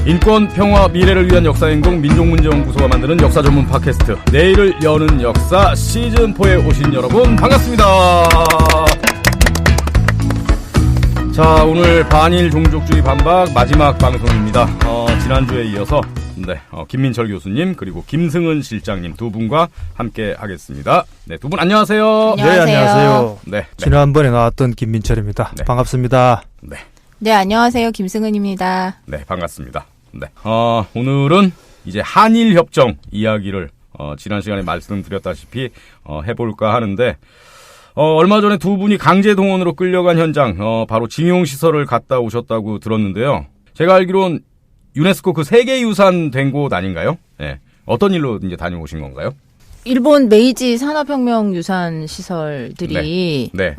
인권, 평화, 미래를 위한 역사행동 민족문제연구소가 만드는 역사 전문 팟캐스트 내일을 여는 역사 시즌4에 오신 여러분 반갑습니다. 자, 오늘 반일 종족주의 반박 마지막 방송입니다. 지난주에 이어서 김민철 교수님 그리고 김승은 실장님 두 분과 함께 하겠습니다. 네, 두 분 안녕하세요. 안녕하세요. 네, 안녕하세요. 네. 지난번에 나왔던 김민철입니다. 네. 반갑습니다. 네. 네, 안녕하세요. 김승은입니다. 네, 반갑습니다. 네. 오늘은 이제 한일협정 이야기를 지난 시간에 말씀드렸다시피 해볼까 하는데 얼마 전에 두 분이 강제동원으로 끌려간 현장 바로 징용시설을 갔다 오셨다고 들었는데요. 제가 알기론 유네스코 그 세계유산 된 곳 아닌가요? 네. 어떤 일로 이제 다녀오신 건가요? 일본 메이지 산업혁명 유산 시설들이 네.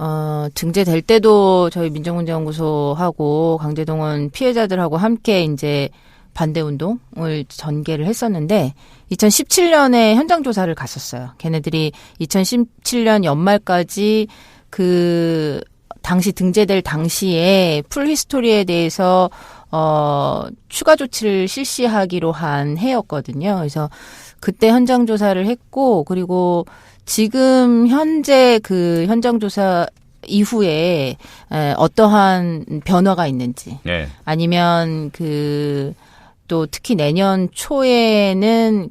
등재될 때도 저희 민족문제연구소하고 강제동원 피해자들하고 함께 이제 반대 운동을 전개를 했었는데 2017년에 현장 조사를 갔었어요. 걔네들이 2017년 연말까지 그 당시 등재될 당시에 풀 히스토리에 대해서 추가 조치를 실시하기로 한 해였거든요. 그래서 그때 현장 조사를 했고, 그리고 지금 현재 그 현장 조사 이후에 어떠한 변화가 있는지, 네. 아니면 또 특히 내년 초에는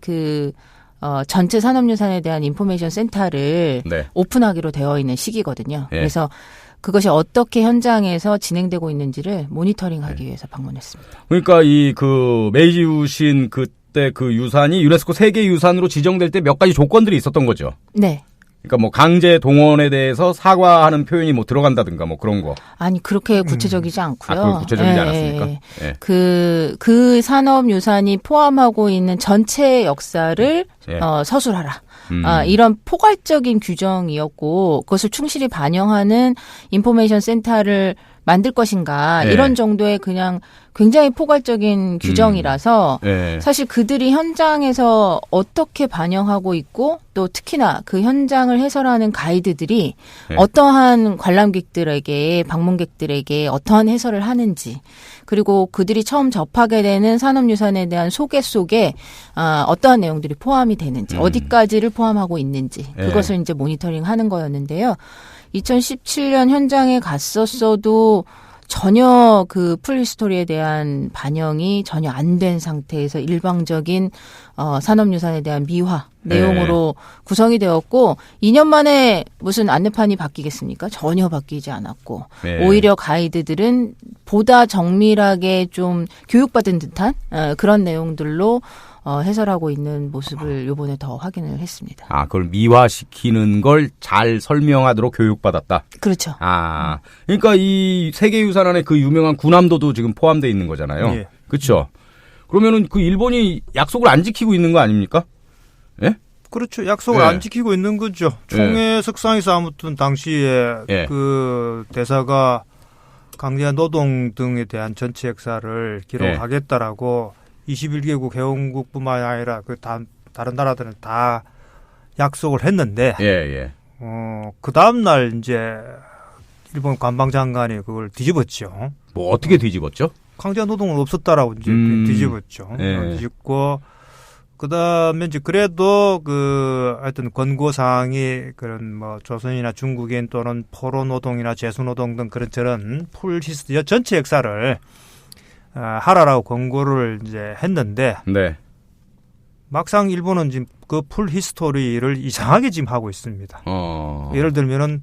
전체 산업유산에 대한 인포메이션 센터를 네. 오픈하기로 되어 있는 시기거든요. 네. 그래서 그것이 어떻게 현장에서 진행되고 있는지를 모니터링하기 위해서 방문했습니다. 그러니까 메이지 유신 그때 그 유산이 유네스코 세계유산으로 지정될 때 몇 가지 조건들이 있었던 거죠. 네. 그러니까 뭐 강제 동원에 대해서 사과하는 표현이 뭐 들어간다든가 뭐 그런 거. 아니 그렇게 구체적이지 않고요. 그건 구체적이지 않았습니까? 예. 그 산업유산이 포함하고 있는 전체 역사를 예. 서술하라. 이런 포괄적인 규정이었고 그것을 충실히 반영하는 인포메이션 센터를 만들 것인가 예. 이런 정도의 그냥 굉장히 포괄적인 규정이라서 예. 사실 그들이 현장에서 어떻게 반영하고 있고 또 특히나 그 현장을 해설하는 가이드들이 예. 어떠한 관람객들에게 방문객들에게 어떠한 해설을 하는지 그리고 그들이 처음 접하게 되는 산업유산에 대한 소개 속에 어떠한 내용들이 포함이 되는지 어디까지를 포함하고 있는지 예. 그것을 이제 모니터링하는 거였는데요. 2017년 현장에 갔었어도 전혀 그 풀히스토리에 대한 반영이 전혀 안 된 상태에서 일방적인 산업유산에 대한 미화 내용으로 구성이 되었고 2년 만에 무슨 안내판이 바뀌겠습니까? 전혀 바뀌지 않았고 오히려 가이드들은 보다 정밀하게 좀 교육받은 듯한 그런 내용들로 해설하고 있는 모습을 요번에 더 확인을 했습니다. 아, 그걸 미화시키는 걸 잘 설명하도록 교육받았다. 그렇죠. 아, 그러니까 이 세계유산 안에 그 유명한 군함도도 지금 포함되어 있는 거잖아요. 예. 그렇죠. 그러면은 그 일본이 약속을 안 지키고 있는 거 아닙니까? 예? 그렇죠. 약속을 예. 안 지키고 있는 거죠. 총회 석상에서 아무튼 당시에 예. 그 대사가 강제 노동 등에 대한 전체 역사를 기록하겠다라고 21개국 회원국뿐만 아니라 다른 나라들은 다 약속을 했는데 예. 그 다음 날 이제 일본 관방장관이 그걸 뒤집었죠. 뭐 어떻게 뒤집었죠? 강제 노동은 없었다라고 이제 뒤집었죠. 예. 뒤집고 그다음에 이제 그래도 하여튼 권고 사항이 그런 뭐 조선이나 중국인 또는 포로 노동이나 제수 노동 등 저런 풀 히스토리 전체 역사를 하라라고 권고를 이제 했는데 네. 막상 일본은 지금 그 풀 히스토리를 이상하게 지금 하고 있습니다. 예를 들면은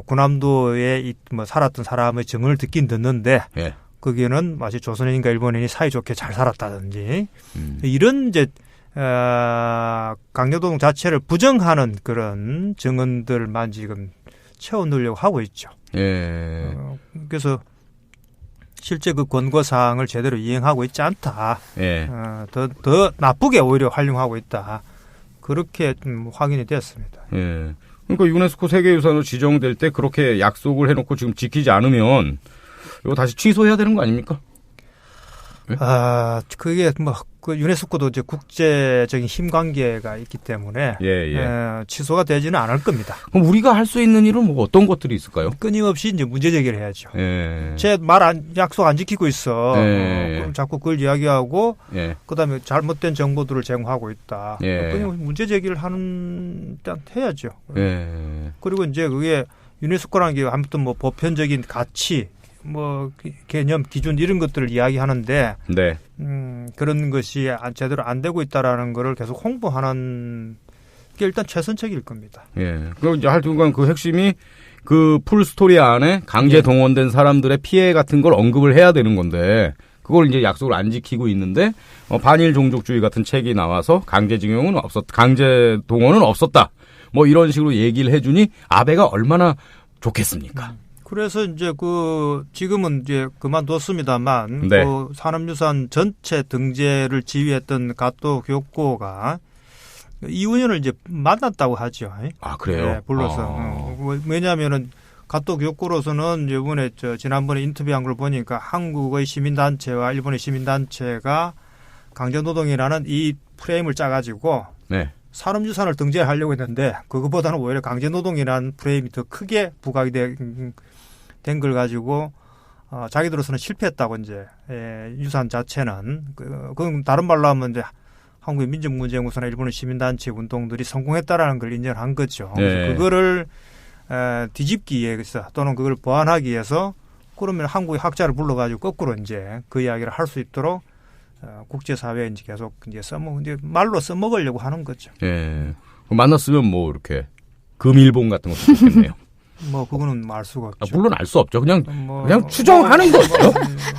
군함도에 뭐 살았던 사람의 증언을 듣긴 듣는데 예. 거기에는 마치 조선인과 일본인이 사이좋게 잘 살았다든지 이런 이제 강제노동 자체를 부정하는 그런 증언들만 지금 채워 넣으려고 하고 있죠. 예. 그래서 실제 그 권고 사항을 제대로 이행하고 있지 않다. 예. 더 나쁘게 오히려 활용하고 있다. 그렇게 확인이 되었습니다. 예. 그러니까 유네스코 세계유산으로 지정될 때 그렇게 약속을 해놓고 지금 지키지 않으면 이거 다시 취소해야 되는 거 아닙니까? 그게 그 유네스코도 이제 국제적인 힘 관계가 있기 때문에 취소가 되지는 않을 겁니다. 그럼 우리가 할 수 있는 일은 뭐 어떤 것들이 있을까요? 끊임없이 이제 문제 제기를 해야죠. 제 약속 안 지키고 있어. 그럼 자꾸 그걸 이야기하고 그다음에 잘못된 정보들을 제공하고 있다. 끊임없이 문제 제기를 해야죠. 그리고 이제 그게 유네스코라는 게 아무튼 뭐 보편적인 가치 뭐 개념, 기준 이런 것들을 이야기하는데 그런 것이 제대로 안 되고 있다라는 거를 계속 홍보하는 게 일단 최선책일 겁니다. 그리고 이제 하여튼간 그 핵심이 그 풀 스토리 안에 강제 동원된 사람들의 피해 같은 걸 언급을 해야 되는 건데 그걸 이제 약속을 안 지키고 있는데 반일 종족주의 같은 책이 나와서 강제 동원은 없었다. 뭐 이런 식으로 얘기를 해주니 아베가 얼마나 좋겠습니까? 그래서 이제 지금은 이제 그만뒀습니다만 그 산업유산 전체 등재를 지휘했던 가토 교코가 이훈현을 이제 만났다고 하죠. 그래요? 불러서. 왜냐하면은 가토 교코로서는 이번에 지난번에 인터뷰한 걸 보니까 한국의 시민단체와 일본의 시민단체가 강제노동이라는 이 프레임을 짜가지고 산업유산을 등재하려고 했는데 그것보다는 오히려 강제노동이라는 프레임이 더 크게 부각이 된 걸 가지고 자기들로서는 실패했다고 이제 유산 자체는 그건 다른 말로 하면 이제 한국의 민족문제연구소나 일본의 시민단체 운동들이 성공했다라는 걸 인정한 거죠. 그래서 그거를 뒤집기 위해서 또는 그걸 보완하기 위해서 그러면 한국의 학자를 불러가지고 거꾸로 이제 그 이야기를 할 수 있도록 국제사회에 이제 계속 이제 말로 써먹으려고 하는 거죠. 만났으면 뭐 이렇게 금일봉 같은 것도 좋겠네요. 뭐 그거는 알 수가 없죠. 물론 알 수 없죠. 그냥 추정하는 거죠.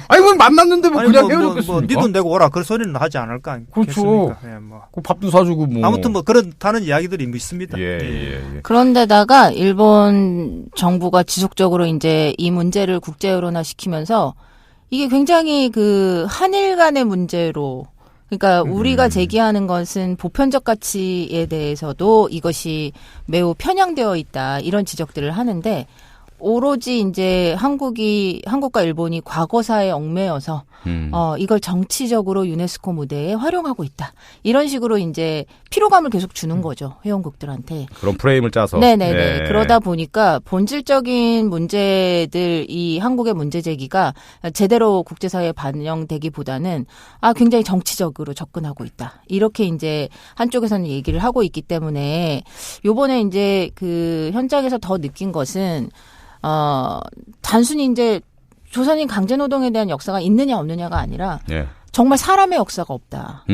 아니 그건 만났는데 뭐 그냥 헤어졌겠습니까? 니돈 내고 오라 그런 소리는 하지 않을까. 그렇죠. 그 밥도 사주고 뭐. 아무튼 뭐 그렇다는 이야기들이 있습니다. 그런데다가 일본 정부가 지속적으로 이제 이 문제를 국제 여론화 시키면서 이게 굉장히 그 한일 간의 문제로 그러니까 우리가 제기하는 것은 보편적 가치에 대해서도 이것이 매우 편향되어 있다. 이런 지적들을 하는데 오로지 이제 한국과 일본이 과거사에 얽매여서 이걸 정치적으로 유네스코 무대에 활용하고 있다. 이런 식으로 이제 피로감을 계속 주는 거죠. 회원국들한테. 그런 프레임을 짜서. 네네네. 그러다 보니까 본질적인 문제들, 이 한국의 문제 제기가 제대로 국제사회에 반영되기보다는 굉장히 정치적으로 접근하고 있다. 이렇게 이제 한쪽에서는 얘기를 하고 있기 때문에 요번에 이제 그 현장에서 더 느낀 것은 단순히 이제 조선인 강제노동에 대한 역사가 있느냐 없느냐가 아니라 정말 사람의 역사가 없다.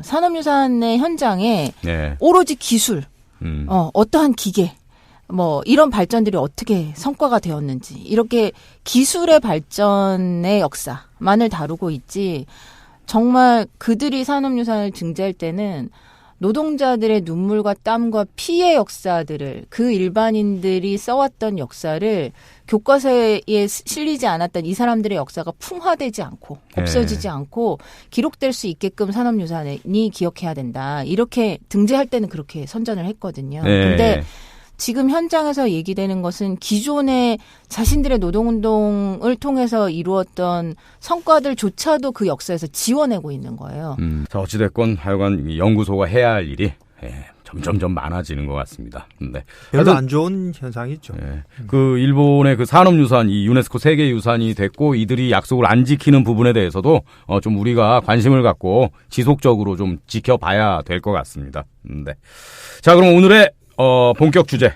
산업유산의 현장에 오로지 기술, 어떠한 기계, 뭐 이런 발전들이 어떻게 성과가 되었는지 이렇게 기술의 발전의 역사만을 다루고 있지 정말 그들이 산업유산을 증재할 때는 노동자들의 눈물과 땀과 피의 역사들을 그 일반인들이 써왔던 역사를 교과서에 실리지 않았던 이 사람들의 역사가 풍화되지 않고 없어지지 않고 기록될 수 있게끔 산업유산이 기억해야 된다. 이렇게 등재할 때는 그렇게 선전을 했거든요. 근데 지금 현장에서 얘기되는 것은 기존의 자신들의 노동운동을 통해서 이루었던 성과들조차도 그 역사에서 지워내고 있는 거예요. 자, 어찌됐건 하여간 연구소가 해야 할 일이 점점 많아지는 것 같습니다. 네. 별로 안 좋은 현상이죠. 그 일본의 그 산업유산, 이 유네스코 세계유산이 됐고 이들이 약속을 안 지키는 부분에 대해서도 좀 우리가 관심을 갖고 지속적으로 좀 지켜봐야 될 것 같습니다. 네. 자, 그럼 오늘의 본격 주제.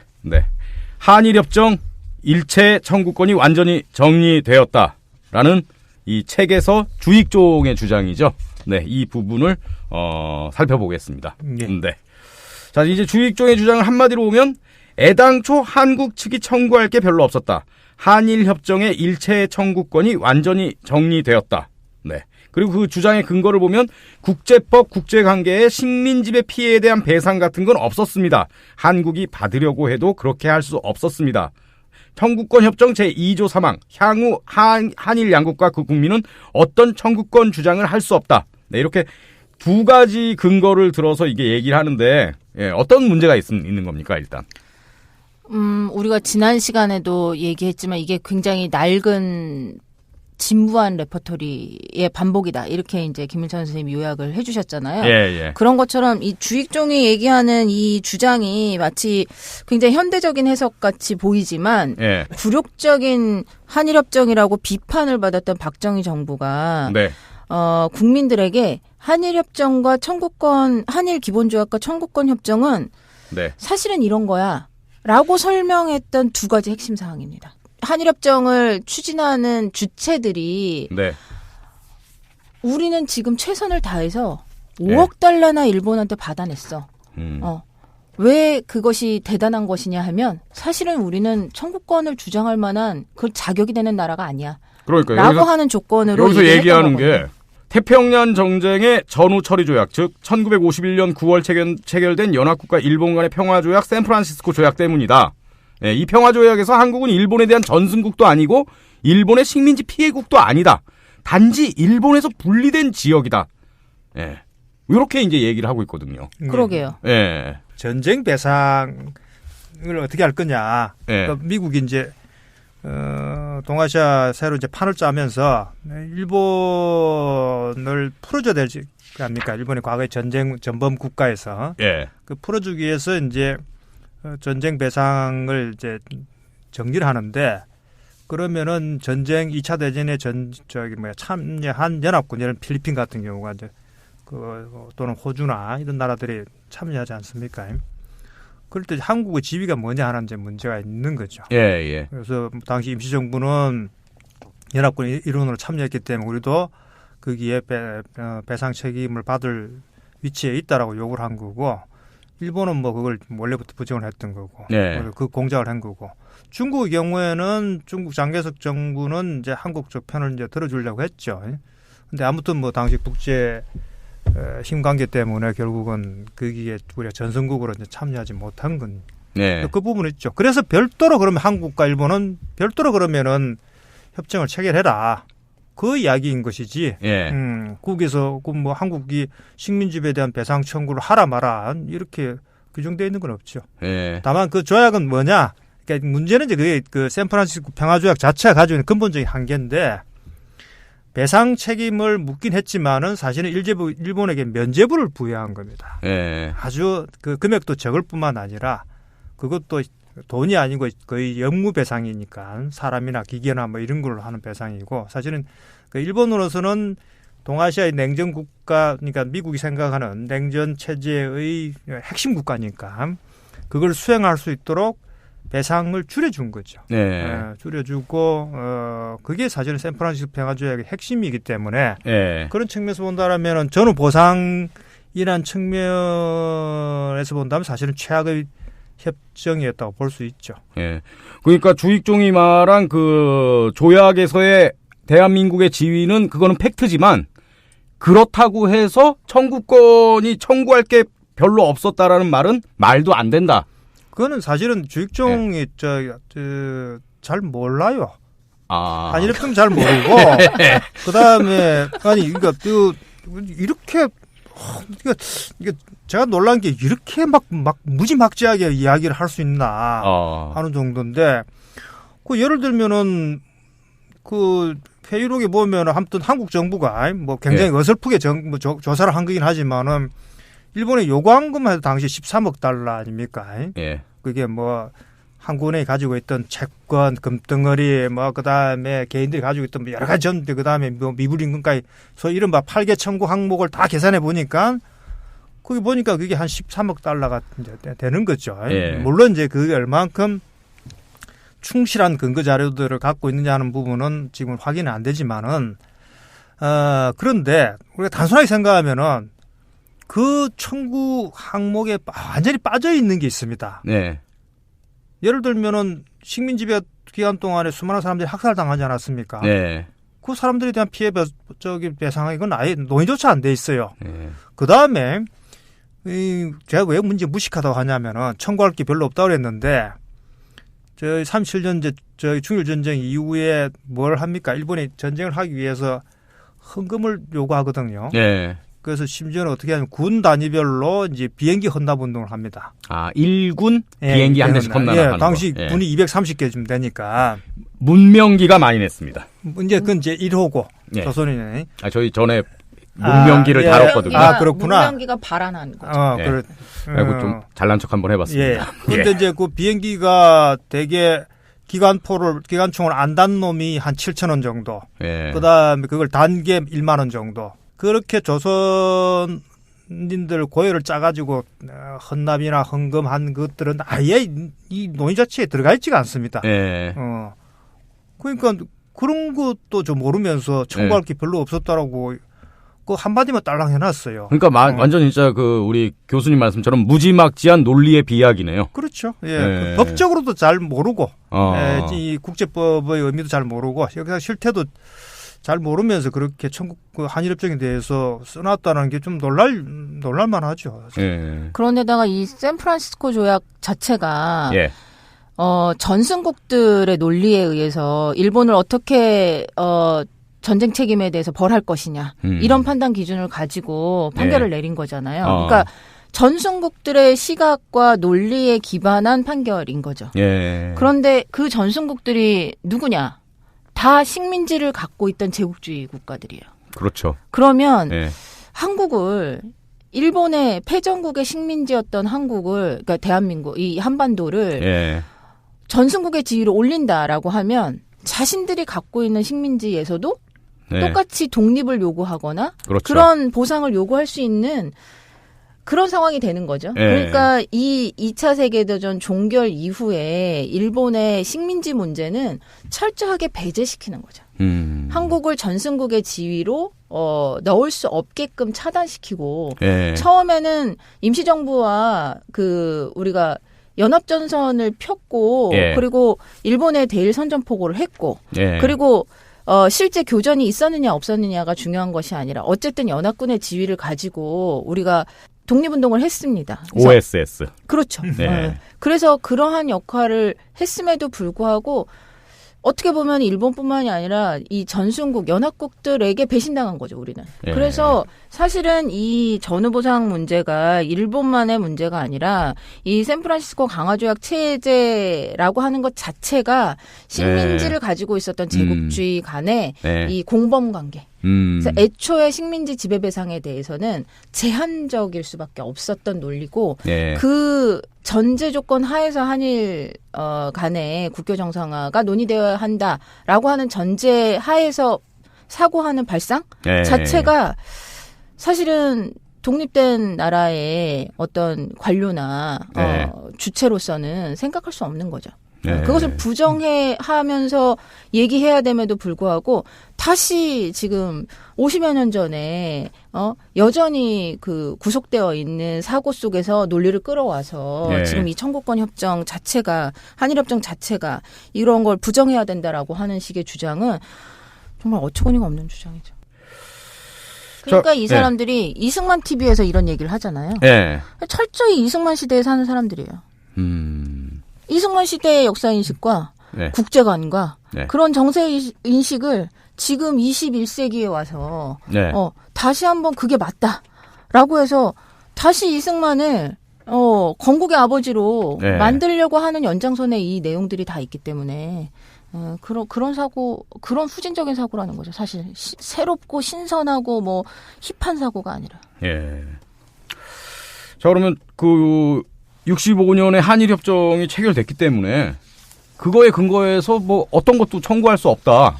한일협정 일체 청구권이 완전히 정리되었다라는 이 책에서 주익종의 주장이죠. 이 부분을 살펴보겠습니다. 자, 이제 주익종의 주장을 한마디로 보면 애당초 한국 측이 청구할 게 별로 없었다. 한일협정의 일체 청구권이 완전히 정리되었다. 그리고 그 주장의 근거를 보면 국제법, 국제관계의 식민지배 피해에 대한 배상 같은 건 없었습니다. 한국이 받으려고 해도 그렇게 할 수 없었습니다. 청구권 협정 제2조 3항 향후 한일 양국과 그 국민은 어떤 청구권 주장을 할 수 없다. 이렇게 두 가지 근거를 들어서 이게 얘기를 하는데 어떤 문제가 있는 겁니까 일단? 우리가 지난 시간에도 얘기했지만 이게 굉장히 낡은 진부한 레퍼토리의 반복이다. 이렇게 이제 김일찬 선생님이 요약을 해주셨잖아요. 예. 그런 것처럼 이 주익종이 얘기하는 이 주장이 마치 굉장히 현대적인 해석같이 보이지만 예. 굴욕적인 한일협정이라고 비판을 받았던 박정희 정부가 네. 국민들에게 한일협정과 한일기본조약과 청구권 협정은 네. 사실은 이런 거야 라고 설명했던 두 가지 핵심 사항입니다. 한일협정을 추진하는 주체들이 네. 우리는 지금 최선을 다해서 5억 달러나 일본한테 받아냈어. 왜 그것이 대단한 것이냐 하면 사실은 우리는 청구권을 주장할 만한 그 자격이 되는 나라가 아니야. 그러니까 라고 하는 조건으로 여기서 얘기하는 거거든요. 게 태평양 전쟁의 전후 처리 조약, 즉 1951년 9월 체결된 연합국과 일본 간의 평화 조약 샌프란시스코 조약 때문이다. 네, 이 평화 조약에서 한국은 일본에 대한 전승국도 아니고 일본의 식민지 피해국도 아니다. 단지 일본에서 분리된 지역이다. 예. 이렇게 이제 얘기를 하고 있거든요. 그러게요. 예. 전쟁 배상을 어떻게 할 거냐. 예. 그러니까 미국이 이제 동아시아 새로 이제 판을 짜면서 일본을 풀어줘야 되지 않습니까? 일본이 과거에 전범 국가에서 예. 그 풀어주기 위해서 이제 전쟁 배상을 이제 정리를 하는데 그러면은 전쟁 2차 대전에 참여한 연합군 이런 필리핀 같은 경우가 이제 또는 호주나 이런 나라들이 참여하지 않습니까? 그럴 때 한국의 지위가 뭐냐 하는 이제 문제가 있는 거죠. 예. 그래서 당시 임시정부는 연합군 일원으로 참여했기 때문에 우리도 거기에 배상 책임을 받을 위치에 있다라고 요구를 한 거고, 일본은 뭐 그걸 원래부터 부정을 했던 거고, 그 공작을 한 거고, 중국의 경우에는 중국 장개석 정부는 이제 한국 쪽 편을 이제 들어주려고 했죠. 근데 아무튼 뭐 당시 국제 힘 관계 때문에 결국은 거기에 우리가 전선국으로 이제 참여하지 못한 건 그 부분이 있죠. 그래서 별도로 그러면 한국과 일본은 별도로 그러면은 협정을 체결해라. 그 이야기인 것이지. 국에서 뭐 한국이 식민지배에 대한 배상 청구를 하라 마라 이렇게 규정되어 있는 건 없죠. 다만 그 조약은 뭐냐? 그러니까 문제는 이제 그게 그 샌프란시스코 평화조약 자체가 가지고 있는 근본적인 한계인데. 배상 책임을 묻긴 했지만은 사실은 일본에게 면죄부를 부여한 겁니다. 아주 그 금액도 적을 뿐만 아니라 그것도 돈이 아니고 거의 영무 배상이니까 사람이나 기계나 뭐 이런 걸로 하는 배상이고, 사실은 그 일본으로서는 동아시아의 냉전 국가, 그러니까 미국이 생각하는 냉전 체제의 핵심 국가니까 그걸 수행할 수 있도록 배상을 줄여준 거죠. 줄여주고 그게 사실은 샌프란시스코 평화조약의 핵심이기 때문에 그런 측면에서 본다면 전후 보상이란 측면에서 본다면 사실은 최악의 협정이었다고 볼 수 있죠. 그러니까 주익종이 말한 그 조약에서의 대한민국의 지위는 그거는 팩트지만 그렇다고 해서 청구권이 청구할 게 별로 없었다라는 말은 말도 안 된다. 그거는 사실은 주익종이 잘 몰라요. 한일협정 잘 모르고 그다음에 그러니까 이렇게 이게 제가 놀란 게 이렇게 막 무지막지하게 이야기를 할 수 있나 하는 정도인데, 그 예를 들면은 그 회의록에 보면 아무튼 한국 정부가 뭐 굉장히 어설프게 조사를 한 거긴 하지만은 일본에 요구한 것만 해도 당시 13억 달러 아닙니까? 그게 뭐 한국은행이 가지고 있던 채권, 금덩어리, 뭐 그다음에 개인들이 가지고 있던 여러 가지 전대, 그다음에 뭐 미불임금까지 소위 이른바 8개 청구 항목을 다 계산해 보니까 거기 보니까 그게 한 13억 달러가 이제 되는 거죠. 물론 이제 그게 얼만큼 충실한 근거 자료들을 갖고 있느냐 하는 부분은 지금 확인은 안 되지만은 그런데 우리가 단순하게 생각하면은 그 청구 항목에 완전히 빠져 있는 게 있습니다. 예를 들면은 식민지배 기간 동안에 수많은 사람들이 학살당하지 않았습니까? 그 사람들에 대한 피해 배상이 건 아예 논의조차 안 돼 있어요. 그 다음에 제가 왜 문제 무식하다고 하냐면은 청구할 게 별로 없다고 그랬는데, 저희 37년 저희 중일 전쟁 이후에 뭘 합니까? 일본이 전쟁을 하기 위해서 헌금을 요구하거든요. 그래서 심지어는 어떻게 하냐면 군 단위별로 이제 비행기 헌납 운동을 합니다. 1군 비행기 한 대씩 헌납하는 당시 군이 230개 좀 되니까. 문명기가 많이 냈습니다. 이제 그건 이제 1호고 예. 조선인의. 저희 전에 문명기를 예. 다뤘거든요. 그렇구나. 문명기가 발안한 거죠. 예. 그리고 좀 잘난 척 한번 해봤습니다. 예. 그런데 이제 그 비행기가 대개 기관총을 안 단 놈이 한 7,000원 정도. 예. 그다음에 그걸 단 게 1만 원 정도. 그렇게 조선인들 고열을 짜가지고 헌납이나 헌금한 것들은 아예 이 논의 자체에 들어가 있지가 않습니다. 예. 그러니까 그런 것도 좀 모르면서 청구할 게 별로 없었다라고 그 한마디만 딸랑 해놨어요. 그러니까 완전 진짜 그 우리 교수님 말씀처럼 무지막지한 논리의 비약이네요. 그렇죠. 예. 예. 법적으로도 잘 모르고, 이 국제법의 의미도 잘 모르고, 여기서 실태도 잘 모르면서 그렇게 그 한일협정에 대해서 써놨다는 게 좀 놀랄만하죠. 예. 그런데다가 이 샌프란시스코 조약 자체가 예. 전승국들의 논리에 의해서 일본을 어떻게 전쟁 책임에 대해서 벌할 것이냐 이런 판단 기준을 가지고 판결을 내린 거잖아요. 그러니까 전승국들의 시각과 논리에 기반한 판결인 거죠. 예. 그런데 그 전승국들이 누구냐? 다 식민지를 갖고 있던 제국주의 국가들이에요. 그렇죠. 그러면 예. 한국을 일본의 패전국의 식민지였던 한국을 그러니까 대한민국 이 한반도를 예. 전승국의 지위로 올린다라고 하면 자신들이 갖고 있는 식민지에서도 똑같이 독립을 요구하거나 그렇죠. 그런 보상을 요구할 수 있는 그런 상황이 되는 거죠. 그러니까 이 2차 세계대전 종결 이후에 일본의 식민지 문제는 철저하게 배제시키는 거죠. 한국을 전승국의 지위로 넣을 수 없게끔 차단시키고 처음에는 임시정부와 우리가 연합전선을 폈고 그리고 일본에 대일 선전포고를 했고 그리고 실제 교전이 있었느냐 없었느냐가 중요한 것이 아니라 어쨌든 연합군의 지위를 가지고 우리가 독립운동을 했습니다. OSS. 그렇죠. 그래서 그러한 역할을 했음에도 불구하고 어떻게 보면 일본뿐만이 아니라 이 전승국 연합국들에게 배신당한 거죠, 우리는. 그래서 사실은 이 전후보상 문제가 일본만의 문제가 아니라 이 샌프란시스코 강화조약 체제라고 하는 것 자체가 식민지를 가지고 있었던 제국주의 간의 이 공범 관계. 그래서 애초에 식민지 지배배상에 대해서는 제한적일 수밖에 없었던 논리고 그 전제 조건 하에서 한일 간의 국교 정상화가 논의되어야 한다라고 하는 전제 하에서 사고하는 발상 자체가 사실은 독립된 나라의 어떤 관료나 주체로서는 생각할 수 없는 거죠. 그것을 부정하면서 얘기해야 됨에도 불구하고 다시 지금 50여 년 전에 여전히 그 구속되어 있는 사고 속에서 논리를 끌어와서 지금 이 청구권 협정 자체가 한일 협정 자체가 이런 걸 부정해야 된다라고 하는 식의 주장은 정말 어처구니가 없는 주장이죠. 그러니까 이 사람들이 이승만 TV에서 이런 얘기를 하잖아요. 철저히 이승만 시대에 사는 사람들이에요. 이승만 시대의 역사인식과 국제관과 그런 정세인식을 지금 21세기에 와서 다시 한번 그게 맞다라고 해서 다시 이승만을 건국의 아버지로 만들려고 하는 연장선에 이 내용들이 다 있기 때문에 그런 사고, 그런 후진적인 사고라는 거죠. 사실 새롭고 신선하고 뭐 힙한 사고가 아니라. 자, 그러면 65년에 한일협정이 체결됐기 때문에 그거에 근거해서 뭐 어떤 것도 청구할 수 없다.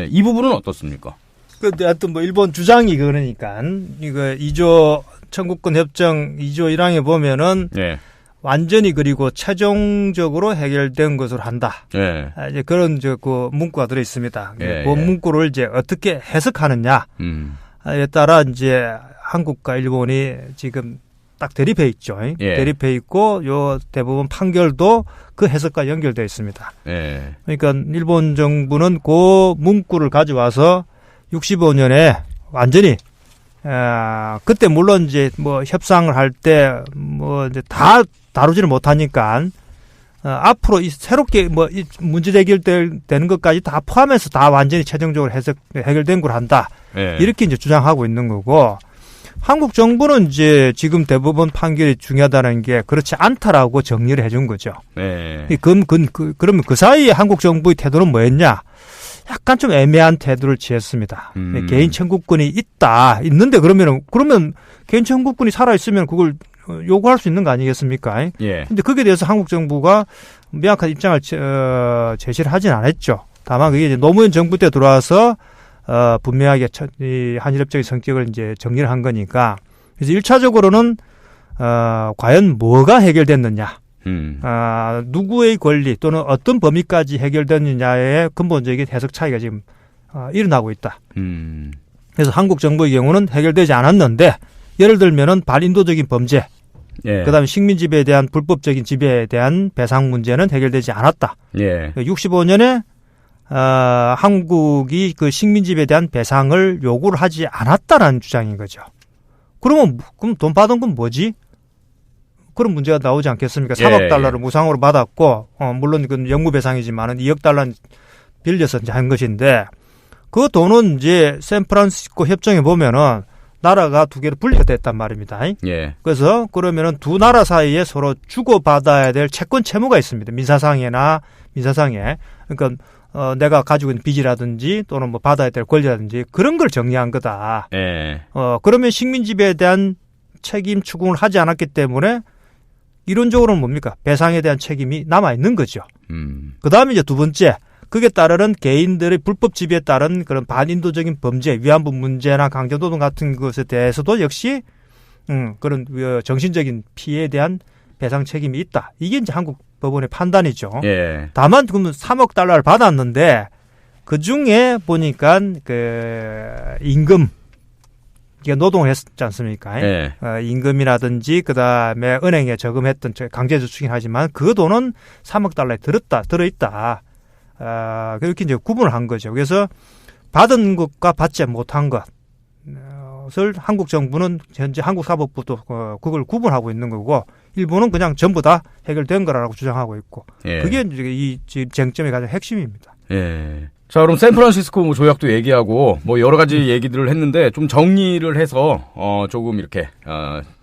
이 부분은 어떻습니까? 근데 하여튼 뭐 일본 주장이 그러니까 이거 2조 청구권 협정 2조 1항에 보면은 완전히 그리고 최종적으로 해결된 것으로 한다. 이제 그런 그 문구가 들어 있습니다. 그 문구를 이제 어떻게 해석하느냐에 따라 이제 한국과 일본이 지금 딱 대립해 있죠. 대립해 있고 요 대부분 판결도 그 해석과 연결되어 있습니다. 그러니까 일본 정부는 그 문구를 가져와서 65년에 완전히 그때 물론 이제 뭐 협상을 할 때 뭐 이제 다 다루지를 못하니까 앞으로 새롭게 뭐 문제 해결되는 것까지 다 포함해서 다 완전히 최종적으로 해결된 걸 한다. 이렇게 이제 주장하고 있는 거고. 한국 정부는 이제 지금 대법원 판결이 중요하다는 게 그렇지 않다라고 정리를 해준 거죠. 네. 그러면 그 사이에 한국 정부의 태도는 뭐였냐? 약간 좀 애매한 태도를 취했습니다. 개인 청구권이 있는데 그러면 개인 청구권이 살아있으면 그걸 요구할 수 있는 거 아니겠습니까? 예. 근데 거기에 대해서 한국 정부가 명확한 입장을 제시를 하진 않았죠. 다만 그게 이제 노무현 정부 때 들어와서 분명하게 이 한일협정의 성격을 이제 정리를 한 거니까. 그래서 1차적으로는 과연 뭐가 해결됐느냐? 누구의 권리 또는 어떤 범위까지 해결됐느냐의 근본적인 해석 차이가 지금 일어나고 있다. 그래서 한국 정부의 경우는 해결되지 않았는데 예를 들면은 반인도적인 범죄, 예. 그다음에 식민 지배에 대한 불법적인 지배에 대한 배상 문제는 해결되지 않았다. 예. 65년에 한국이 그 식민 지배에 대한 배상을 요구를 하지 않았다라는 주장인 거죠. 그럼 돈 받은 건 뭐지? 그런 문제가 나오지 않겠습니까? 3억 달러를 무상으로 받았고, 물론 그 영무배상이지만은 2억 달러는 빌려서 이제 한 것인데, 그 돈은 이제 샌프란시스코 협정에 보면은 나라가 두 개로 분리가 됐단 말입니다. 예. 그래서 그러면은 두 나라 사이에 서로 주고받아야 될 채권 채무가 있습니다. 민사상에. 그러니까 내가 가지고 있는 빚이라든지 또는 뭐 받아야 될 권리라든지 그런 걸 정리한 거다. 예. 그러면 식민 지배에 대한 책임 추궁을 하지 않았기 때문에 이론적으로는 뭡니까? 배상에 대한 책임이 남아 있는 거죠. 그다음에 이제 두 번째, 그게 따르는 개인들의 불법 지배에 따른 그런 반인도적인 범죄, 위안부 문제나 강제노동 같은 것에 대해서도 역시 그런 정신적인 피해에 대한 배상 책임이 있다. 이게 이제 한국 법원의 판단이죠. 예. 다만 그러면 3억 달러를 받았는데 그 중에 보니까 그 임금, 이게 노동을 했지 않습니까? 예. 임금이라든지 그다음에 은행에 저금했던 강제저축이긴 하지만 그 돈은 3억 달러에 들어있다. 그렇게 이제 구분을 한 거죠. 그래서 받은 것과 받지 못한 것을 한국 정부는 현재 한국사법부도 그걸 구분하고 있는 거고, 일본은 그냥 전부 다 해결된 거라고 주장하고 있고, 예. 그게 이제 이 지금 쟁점의 가장 핵심입니다. 예. 자, 그럼 샌프란시스코 조약도 얘기하고 뭐 여러 가지 얘기들을 했는데 좀 정리를 해서 조금 이렇게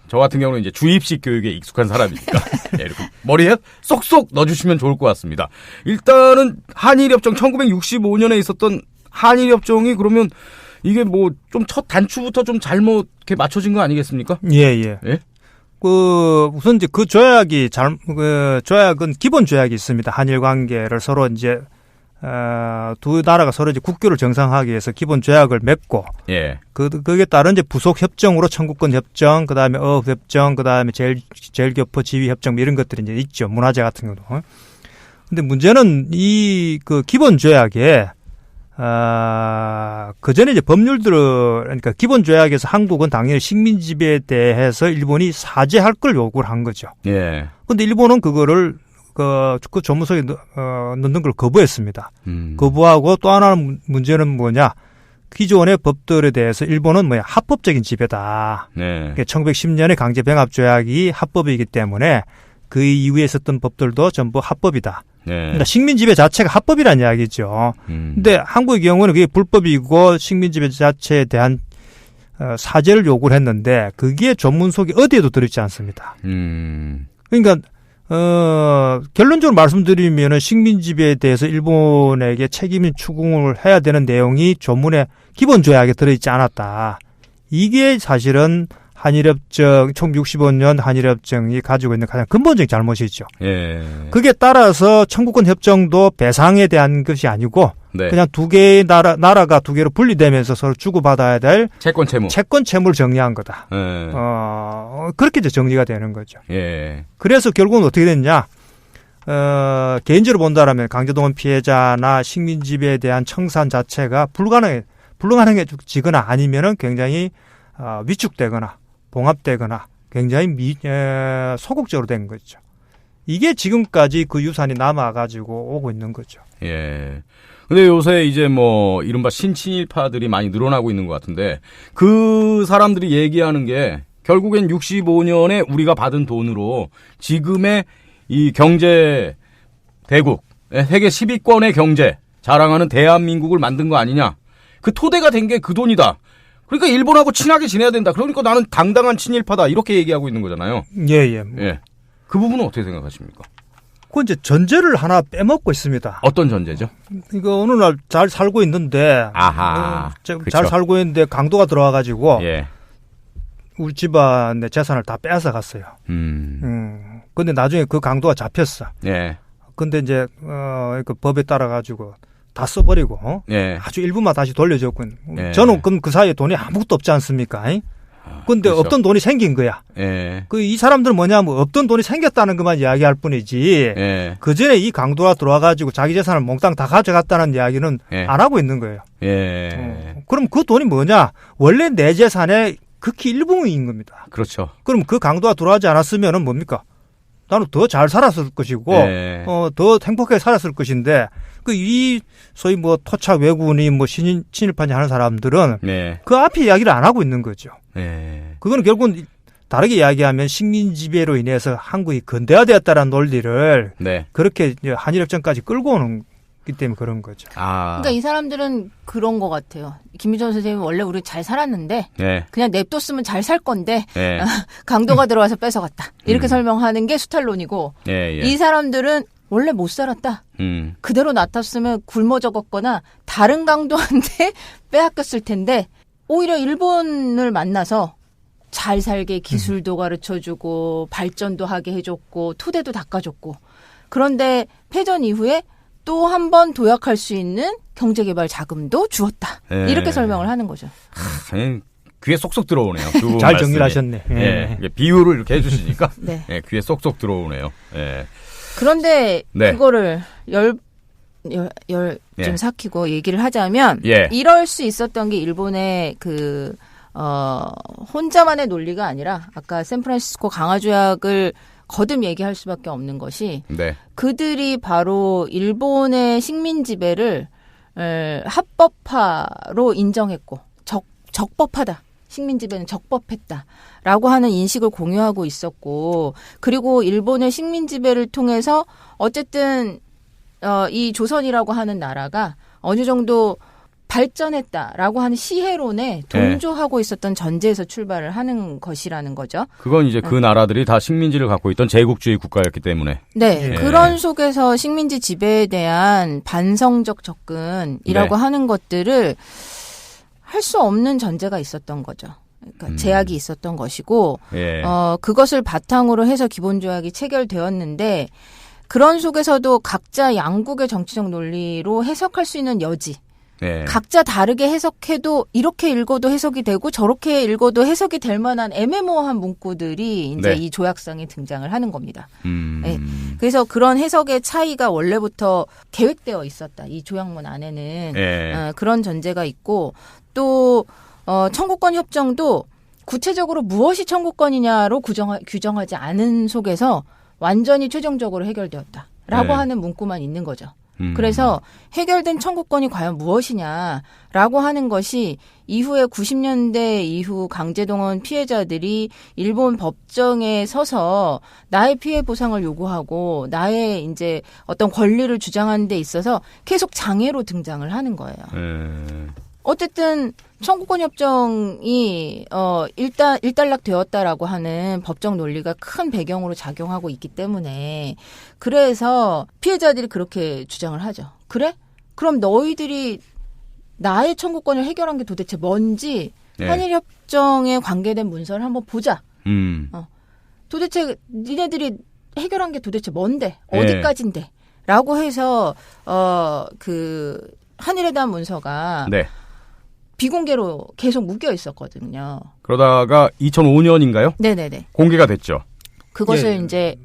저 같은 경우는 이제 주입식 교육에 익숙한 사람이니까 예, 이렇게 머리에 쏙쏙 넣어주시면 좋을 것 같습니다. 일단은 한일협정 1965년에 있었던 한일협정이 그러면 이게 뭐 좀 첫 단추부터 좀 잘못 이렇게 맞춰진 거 아니겠습니까? 예. 예? 우선 이제 그 조약은 기본 조약이 있습니다. 한일 관계를 서로 이제 두 나라가 서로 이제 국교를 정상화하기 위해서 기본 조약을 맺고, 예. 그게 따른 이제 부속 협정으로 청구권 협정, 그 다음에 어업 협정, 그 다음에 제일교포 지위 협정 이런 것들이 이제 있죠. 문화재 같은 경우도. 근데 문제는 이 그 기본 조약에 그 전에 이제 그러니까 기본 조약에서 한국은 당연히 식민 지배에 대해서 일본이 사죄할 걸 요구를 한 거죠. 예. 근데 일본은 그거를 그 조문석에 넣는 걸 거부했습니다. 거부하고 또 하나는 문제는 뭐냐? 기존의 법들에 대해서 일본은 합법적인 지배다. 네. 1910년에 강제병합조약이 합법이기 때문에 그 이후에 있었던 법들도 전부 합법이다. 네. 그러니까 식민지배 자체가 합법이라는 이야기죠. 근데 한국의 경우는 그게 불법이고 식민지배 자체에 대한 사죄를 요구를 했는데 그게 조문석이 어디에도 들어있지 않습니다. 그러니까 결론적으로 말씀드리면은 식민지배에 대해서 일본에게 책임 추궁을 해야 되는 내용이 조문의 기본 조약에 들어있지 않았다. 이게 사실은 한일협정, 1965년 한일협정이 가지고 있는 가장 근본적인 잘못이죠. 예. 그게 따라서 청구권 협정도 배상에 대한 것이 아니고 네. 그냥 두 개의 나라가 두 개로 분리되면서 서로 주고받아야 될 채권 채무를 정리한 거다. 예. 그렇게 이제 정리가 되는 거죠. 예. 그래서 결국은 어떻게 됐냐? 개인적으로 본다라면 강제동원 피해자나 식민지배에 대한 청산 자체가 불가능해지거나 아니면은 굉장히 위축되거나 봉합되거나 굉장히 소극적으로 된 거죠. 이게 지금까지 그 유산이 남아가지고 오고 있는 거죠. 예. 근데 요새 이제 뭐 이른바 신친일파들이 많이 늘어나고 있는 것 같은데 그 사람들이 얘기하는 게 결국엔 65년에 우리가 받은 돈으로 지금의 이 경제 대국, 세계 10위권의 경제 자랑하는 대한민국을 만든 거 아니냐. 그 토대가 된 게 그 돈이다. 그러니까 일본하고 친하게 지내야 된다. 그러니까 나는 당당한 친일파다. 이렇게 얘기하고 있는 거잖아요. 예. 예. 그 부분은 어떻게 생각하십니까? 그 이제 전제를 하나 빼먹고 있습니다. 어떤 전제죠? 이거 어느 날 잘 살고 있는데, 아하. 잘 살고 있는데 강도가 들어와가지고 예. 우리 집안의 재산을 다 빼앗아 갔어요. 근데 나중에 그 강도가 잡혔어. 예. 근데 이제 그 법에 따라 가지고 다 써버리고 예. 아주 일부만 다시 돌려줬고. 예. 저는 그럼 그 사이에 돈이 아무것도 없지 않습니까? 근데 그렇죠. 없던 돈이 생긴 거야. 예. 이 사람들은 뭐냐면 없던 돈이 생겼다는 것만 이야기할 뿐이지. 예. 그 전에 이 강도가 들어와가지고 자기 재산을 몽땅 다 가져갔다는 이야기는 예. 안 하고 있는 거예요. 예. 그럼 그 돈이 뭐냐? 원래 내 재산의 극히 일부인 겁니다. 그렇죠. 그럼 그 강도가 들어가지 않았으면은 뭡니까? 나는 더 잘 살았을 것이고, 예. 더 행복하게 살았을 것인데, 이 소위 뭐 토착 외국인이 뭐 친일파니 하는 사람들은 네. 그 앞에 이야기를 안 하고 있는 거죠. 예. 그거는 결국은 다르게 이야기하면 식민 지배로 인해서 한국이 근대화되었다는 논리를 네. 그렇게 이제 한일협정까지 끌고 오는 기 때문에 그런 거죠. 아. 그러니까 이 사람들은 그런 것 같아요. 김희전 선생님은 원래 우리 잘 살았는데 네. 그냥 냅뒀으면 잘 살 건데 예. 강도가 들어와서 뺏어갔다. 이렇게 설명하는 게 수탈론이고 예. 예. 이 사람들은 원래 못 살았다. 그대로 놔뒀으면 굶어 죽었거나 다른 강도한테 빼앗겼을 텐데 오히려 일본을 만나서 잘 살게 기술도 가르쳐주고 발전도 하게 해줬고 토대도 닦아줬고 그런데 패전 이후에 또 한 번 도약할 수 있는 경제개발 자금도 주었다. 예. 이렇게 설명을 하는 거죠. 귀에 쏙쏙 들어오네요. 두 잘 말씀이. 정리를 하셨네. 예. 이게 비유를 이렇게 해주시니까 네. 예, 귀에 쏙쏙 들어오네요. 예. 그런데 네. 그거를 좀 예. 삭히고 얘기를 하자면 예. 이럴 수 있었던 게 일본의 혼자만의 논리가 아니라 아까 샌프란시스코 강화조약을 거듭 얘기할 수밖에 없는 것이 네. 그들이 바로 일본의 식민 지배를 합법화로 인정했고 적법하다. 식민 지배는 적법했다라고 하는 인식을 공유하고 있었고 그리고 일본의 식민 지배를 통해서 어쨌든 이 조선이라고 하는 나라가 어느 정도 발전했다라고 하는 시혜론에 동조하고 있었던 전제에서 출발을 하는 것이라는 거죠. 그건 이제 그 나라들이 다 식민지를 갖고 있던 제국주의 국가였기 때문에. 네. 예. 그런 속에서 식민지 지배에 대한 반성적 접근이라고 네. 하는 것들을 할 수 없는 전제가 있었던 거죠. 그러니까 제약이 있었던 것이고 예. 그것을 바탕으로 해서 기본조약이 체결되었는데 그런 속에서도 각자 양국의 정치적 논리로 해석할 수 있는 여지 예. 각자 다르게 해석해도 이렇게 읽어도 해석이 되고 저렇게 읽어도 해석이 될 만한 애매모호한 문구들이 이제 네. 이 조약상에 등장을 하는 겁니다. 네. 그래서 그런 해석의 차이가 원래부터 계획되어 있었다. 이 조약문 안에는 예. 그런 전제가 있고 또 청구권 협정도 구체적으로 무엇이 청구권이냐로 규정하지 않은 속에서 완전히 최종적으로 해결되었다라고 네. 하는 문구만 있는 거죠. 그래서 해결된 청구권이 과연 무엇이냐라고 하는 것이 이후에 90년대 이후 강제동원 피해자들이 일본 법정에 서서 나의 피해 보상을 요구하고 나의 이제 어떤 권리를 주장하는 데 있어서 계속 장애로 등장을 하는 거예요. 어쨌든 청구권 협정이 일단락되었다라고 하는 법적 논리가 큰 배경으로 작용하고 있기 때문에 그래서 피해자들이 그렇게 주장을 하죠. 그래? 그럼 너희들이 나의 청구권을 해결한 게 도대체 뭔지 네. 한일협정에 관계된 문서를 한번 보자. 도대체 니네들이 해결한 게 도대체 뭔데? 어디까지인데? 라고 해서 한일에 대한 문서가 네. 비공개로 계속 묶여 있었거든요. 그러다가 2005년인가요? 네네네. 공개가 됐죠. 그것을 예. 이제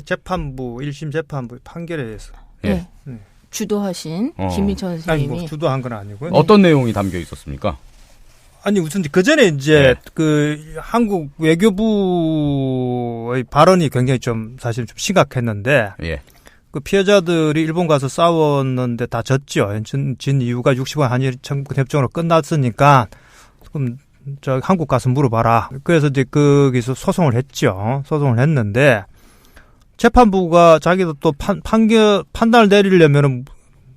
재판부 1심 재판부 판결에 대해서 예. 주도하신 김민철 아니 선생님이 뭐 주도한 건 아니고요. 어떤 내용이 담겨 있었습니까? 아니 우선 그 전에 이제 그 한국 외교부의 발언이 굉장히 좀 사실 좀 심각했는데 예. 그 피해자들이 일본 가서 싸웠는데 다 졌죠. 진 이유가 60원 한일 청구권 협정으로 끝났으니까 그럼 저 한국 가서 물어봐라. 그래서 이제 거기서 소송을 했죠. 소송을 했는데 재판부가 자기도 또 판단을 내리려면은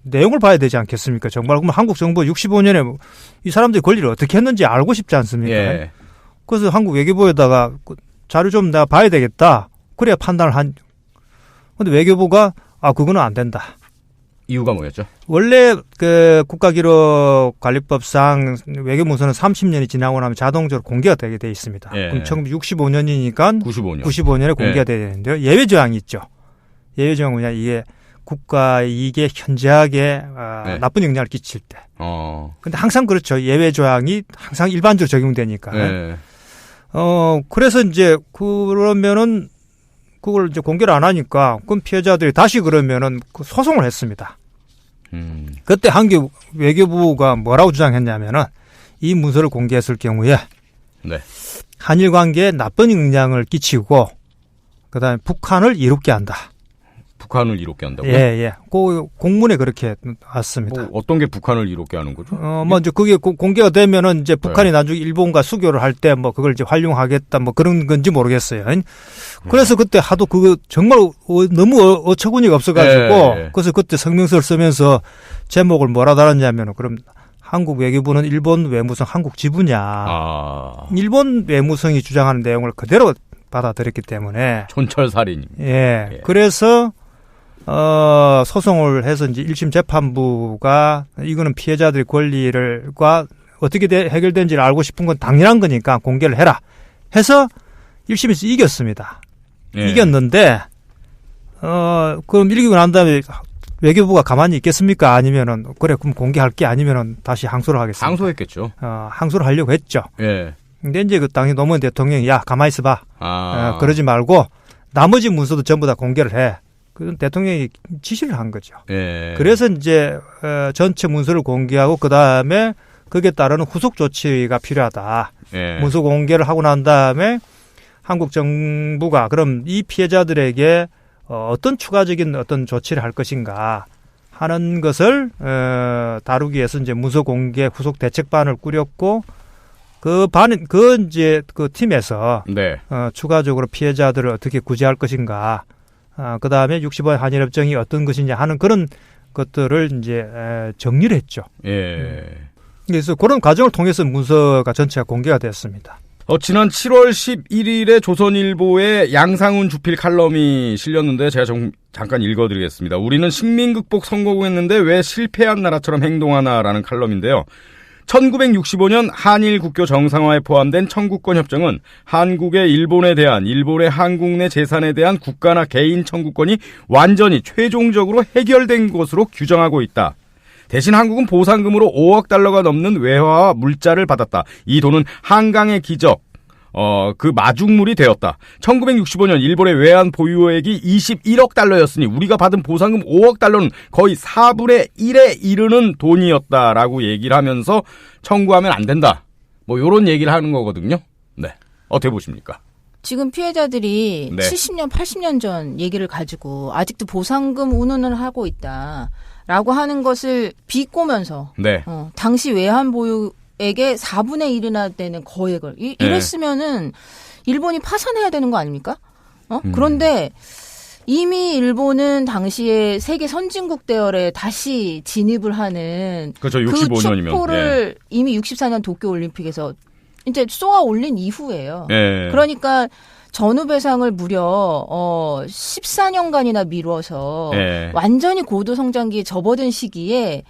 내용을 봐야 되지 않겠습니까? 정말 그러면 한국 정부 65년에 이 사람들이 권리를 어떻게 했는지 알고 싶지 않습니까? 예. 그래서 한국 외교부에다가 자료 좀 내가 봐야 되겠다. 그래야 판단을 한. 근데 외교부가 그거는 안 된다. 이유가 뭐였죠? 원래 그 국가기록관리법상 외교문서는 30년이 지나고 나면 자동적으로 공개가 되게 돼 있습니다. 예. 그럼 1965년이니까 95년. 공개가 예. 돼야 되는데요. 예외 조항이 있죠. 예외 조항은 뭐냐? 이게 국가 이익에 현저하게 네. 나쁜 영향을 끼칠 때. 어. 근데 항상 그렇죠. 예외 조항이 항상 일반적으로 적용되니까. 예. 그래서 이제 그러면은 그걸 이제 공개를 안 하니까 그럼 피해자들이 다시 그러면은 소송을 했습니다. 그때 한국 외교부가 뭐라고 주장했냐면은 이 문서를 공개했을 경우에 네. 한일 관계에 나쁜 영향을 끼치고 그다음에 북한을 이롭게 한다. 북한을 이롭게 한다고요? 예. 그 공문에 그렇게 왔습니다. 뭐 어떤 게 북한을 이롭게 하는 거죠? 이제 그게 공개가 되면은 이제 북한이 나중에 일본과 수교를 할 때 뭐 그걸 이제 활용하겠다 뭐 그런 건지 모르겠어요. 그래서 그때 하도 그거 정말 너무 어처구니가 없어가지고 예. 그래서 그때 성명서를 쓰면서 제목을 뭐라 달았냐면은 그럼 한국 외교부는 일본 외무성 한국 지부냐. 일본 외무성이 주장하는 내용을 그대로 받아들였기 때문에. 촌철살인입니다. 예. 그래서 소송을 해서 이제 1심 재판부가 이거는 피해자들의 권리를과 어떻게 해결된지를 알고 싶은 건 당연한 거니까 공개를 해라 해서 1심에서 이겼습니다. 예. 이겼는데 그럼 이기고 난 다음에 외교부가 가만히 있겠습니까? 아니면은 그래 그럼 공개할 게 아니면은 다시 항소를 하겠습니다. 항소했겠죠. 항소를 하려고 했죠. 예. 근데 이제 그 당시 노무현 대통령이 야 가만히 있어봐. 그러지 말고 나머지 문서도 전부 다 공개를 해. 그건 대통령이 지시를 한 거죠. 예. 그래서 이제 전체 문서를 공개하고 그 다음에 거기에 따르는 후속 조치가 필요하다. 예. 문서 공개를 하고 난 다음에 한국 정부가 그럼 이 피해자들에게 어떤 추가적인 어떤 조치를 할 것인가 하는 것을 다루기 위해서 이제 문서 공개 후속 대책반을 꾸렸고 그 팀에서 네. 추가적으로 피해자들을 어떻게 구제할 것인가. 그 다음에 65년 한일협정이 어떤 것이냐 하는 그런 것들을 이제 정리를 했죠. 예. 그래서 그런 과정을 통해서 문서가 전체가 공개가 됐습니다. 지난 7월 11일에 조선일보에 양상훈 주필 칼럼이 실렸는데 제가 잠깐 읽어드리겠습니다. 우리는 식민극복 성공했는데 왜 실패한 나라처럼 행동하나라는 칼럼인데요. 1965년 한일 국교 정상화에 포함된 청구권 협정은 한국의 일본에 대한 일본의 한국 내 재산에 대한 국가나 개인 청구권이 완전히 최종적으로 해결된 것으로 규정하고 있다. 대신 한국은 보상금으로 5억 달러가 넘는 외화와 물자를 받았다. 이 돈은 한강의 기적, 그 마중물이 되었다. 1965년 일본의 외환 보유액이 21억 달러였으니 우리가 받은 보상금 5억 달러는 거의 4분의 1에 이르는 돈이었다라고 얘기를 하면서 청구하면 안 된다. 뭐 요런 얘기를 하는 거거든요. 네. 어떻게 보십니까? 지금 피해자들이 네. 70년, 80년 전 얘기를 가지고 아직도 보상금 운운을 하고 있다라고 하는 것을 비꼬면서 네. 당시 외환 보유액의 4분의 1이나 되는 거액을 이랬으면은 일본이 파산해야 되는 거 아닙니까? 그런데 이미 일본은 당시에 세계 선진국 대열에 다시 진입을 하는 그렇죠. 그 65년이면. 축포를 이미 64년 도쿄 올림픽에서 이제 쏘아 올린 이후예요. 예. 그러니까 전후배상을 무려 14년간이나 미뤄서 예. 완전히 고도 성장기에 접어든 시기에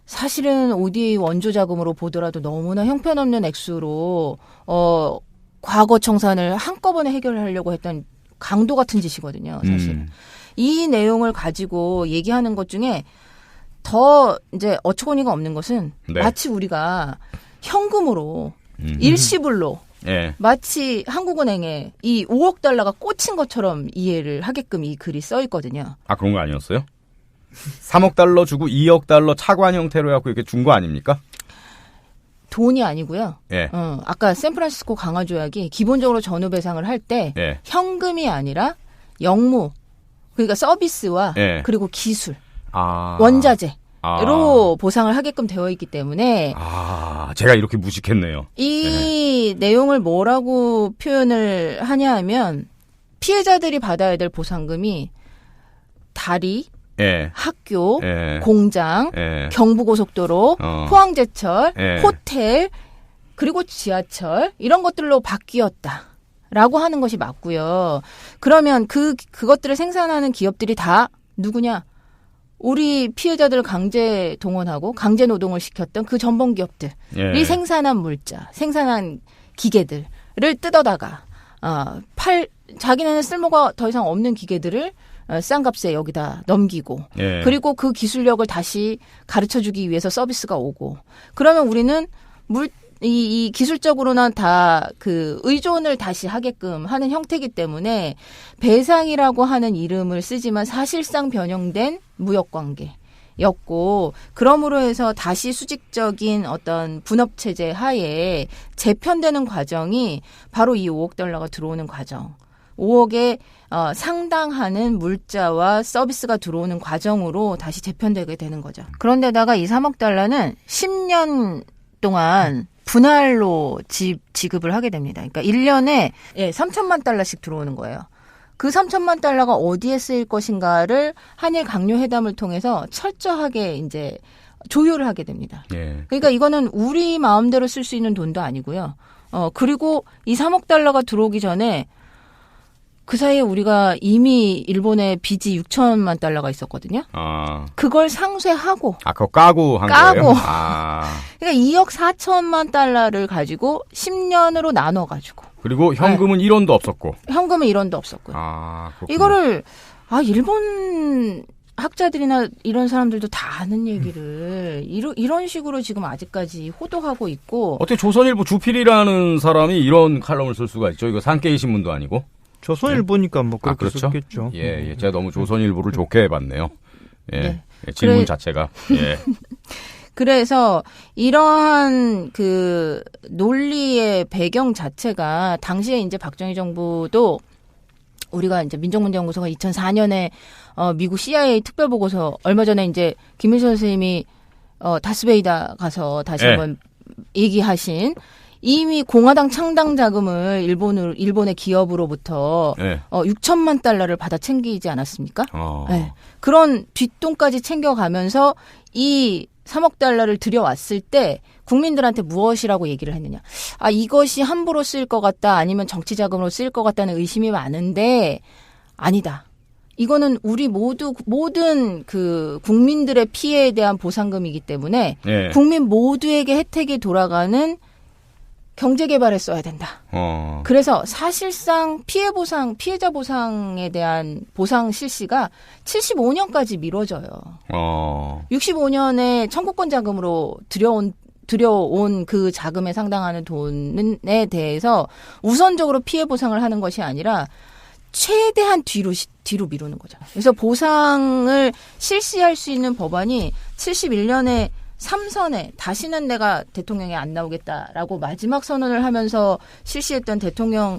사실은 ODA 원조 자금으로 보더라도 너무나 형편없는 액수로 과거 청산을 한꺼번에 해결하려고 했던 강도 같은 짓이거든요, 사실. 이 내용을 가지고 얘기하는 것 중에 더 이제 어처구니가 없는 것은 네. 마치 우리가 현금으로 일시불로 예. 마치 한국은행에 이 5억 달러가 꽂힌 것처럼 이해를 하게끔 이 글이 써 있거든요. 아, 그런 거 아니었어요? 3억 달러 주고 2억 달러 차관 형태로 해갖고 이렇게 준 거 아닙니까? 돈이 아니고요. 예. 아까 샌프란시스코 강화조약이 기본적으로 전후배상을 할 때 예. 현금이 아니라 영무, 그러니까 서비스와 예. 그리고 기술, 아. 원자재로 보상을 하게끔 되어 있기 때문에 제가 이렇게 무식했네요. 이 내용을 뭐라고 표현을 하냐 하면 피해자들이 받아야 될 보상금이 다리, 예. 학교, 예. 공장, 예. 경부고속도로, 포항제철, 예. 호텔, 그리고 지하철 이런 것들로 바뀌었다라고 하는 것이 맞고요. 그러면 그것들을 생산하는 기업들이 다 누구냐? 우리 피해자들을 강제 동원하고 강제 노동을 시켰던 그 전범 기업들이 예. 생산한 물자, 생산한 기계들을 뜯어다가 자기네는 쓸모가 더 이상 없는 기계들을 싼 값에 여기다 넘기고 예. 그리고 그 기술력을 다시 가르쳐주기 위해서 서비스가 오고 그러면 우리는 이 기술적으로는 다 그 의존을 다시 하게끔 하는 형태이기 때문에 배상이라고 하는 이름을 쓰지만 사실상 변형된 무역관계였고 그러므로 해서 다시 수직적인 어떤 분업체제 하에 재편되는 과정이 바로 이 5억 달러가 들어오는 과정. 5억에 상당하는 물자와 서비스가 들어오는 과정으로 다시 재편되게 되는 거죠. 그런데다가 이 3억 달러는 10년 동안 분할로 지급을 하게 됩니다. 그러니까 1년에 3천만 달러씩 들어오는 거예요. 그 3천만 달러가 어디에 쓰일 것인가를 한일 강요회담을 통해서 철저하게 이제 조율을 하게 됩니다. 예. 그러니까 이거는 우리 마음대로 쓸 수 있는 돈도 아니고요. 그리고 이 3억 달러가 들어오기 전에 그 사이에 우리가 이미 일본에 빚이 6천만 달러가 있었거든요. 그걸 상쇄하고. 그거 까고 한 거예요? 그러니까 2억 4천만 달러를 가지고 10년으로 나눠가지고. 그리고 현금은 1원도 없었고. 현금은 1원도 없었고요. 그렇군요. 이거를 일본 학자들이나 이런 사람들도 다 아는 얘기를 이런 식으로 지금 아직까지 호도하고 있고. 어떻게 조선일보 주필이라는 사람이 이런 칼럼을 쓸 수가 있죠? 이거 산케이 신문도 아니고. 조선일보니까 뭐 그렇게 그렇죠? 썼겠죠. 예, 제가 너무 조선일보를 좋게 해봤네요. 예, 네. 질문 자체가. 예. 그래서 이러한 그 논리의 배경 자체가 당시에 이제 박정희 정부도 우리가 이제 민족문제연구소가 2004년에 미국 CIA 특별보고서 얼마 전에 이제 김일성 선생님이 다스베이다 가서 다시 한번 얘기하신 이미 공화당 창당 자금을 일본의 기업으로부터 6천만 달러를 받아 챙기지 않았습니까? 네. 그런 뒷돈까지 챙겨가면서 이 3억 달러를 들여왔을 때 국민들한테 무엇이라고 얘기를 했느냐. 이것이 함부로 쓰일 것 같다 아니면 정치 자금으로 쓰일 것 같다는 의심이 많은데 아니다. 이거는 우리 모든 그 국민들의 피해에 대한 보상금이기 때문에 국민 모두에게 혜택이 돌아가는 경제개발에 써야 된다. 그래서 사실상 피해자 보상에 대한 보상 실시가 75년까지 미뤄져요. 65년에 청구권 자금으로 들여온 그 자금에 상당하는 돈에 대해서 우선적으로 피해 보상을 하는 것이 아니라 최대한 뒤로 미루는 거죠. 그래서 보상을 실시할 수 있는 법안이 71년에 3선에 다시는 내가 대통령에 안 나오겠다라고 마지막 선언을 하면서 실시했던 대통령